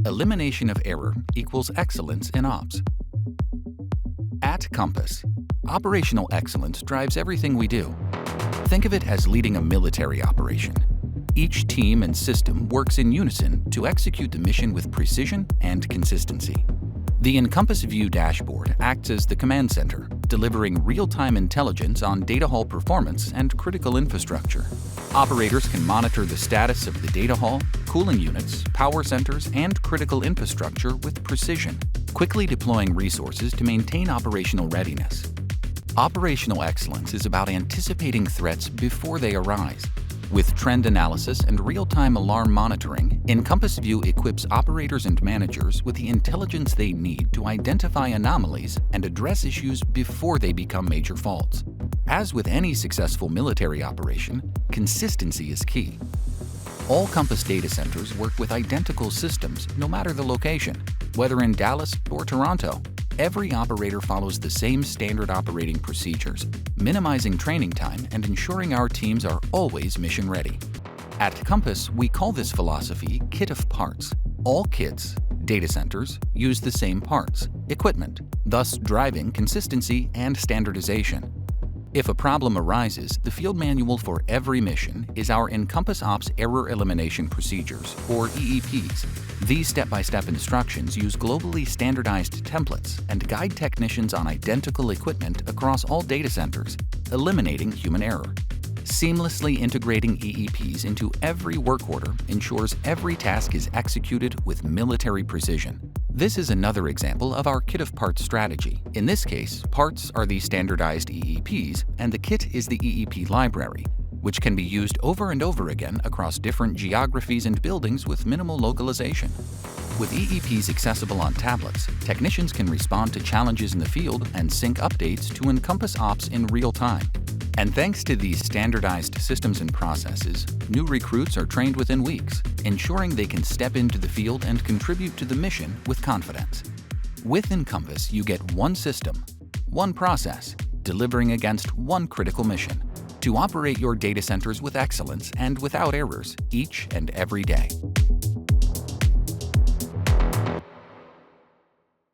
Elimination of error equals excellence in ops. At Compass, operational excellence drives everything we do. Think of it as leading a military operation. Each team and system works in unison to execute the mission with precision and consistency. The enCompass View dashboard acts as the command center, delivering real-time intelligence on data hall performance and critical infrastructure. Operators can monitor the status of the data hall, cooling units, power centers, and critical infrastructure with precision, quickly deploying resources to maintain operational readiness. Operational excellence is about anticipating threats before they arise. With trend analysis and real-time alarm monitoring, enCompass View equips operators and managers with the intelligence they need to identify anomalies and address issues before they become major faults. As with any successful military operation, consistency is key. All Compass data centers work with identical systems no matter the location, whether in Dallas or Toronto. Every operator follows the same standard operating procedures, minimizing training time and ensuring our teams are always mission-ready. At Compass, we call this philosophy kit of parts. All kits, data centers, use the same parts, equipment, thus driving consistency and standardization. If a problem arises, the field manual for every mission is our enCompass Ops Error Elimination Procedures, or EEPs. These step-by-step instructions use globally standardized templates and guide technicians on identical equipment across all data centers, eliminating human error. Seamlessly integrating EEPs into every work order ensures every task is executed with military precision. This is another example of our kit of parts strategy. In this case, parts are the standardized EEPs and the kit is the EEP library, which can be used over and over again across different geographies and buildings with minimal localization. With EEPs accessible on tablets, technicians can respond to challenges in the field and sync updates to enCompass Ops in real time. And thanks to these standardized systems and processes, new recruits are trained within weeks, ensuring they can step into the field and contribute to the mission with confidence. With enCompass, you get one system, one process, delivering against one critical mission to operate your data centers with excellence and without errors each and every day.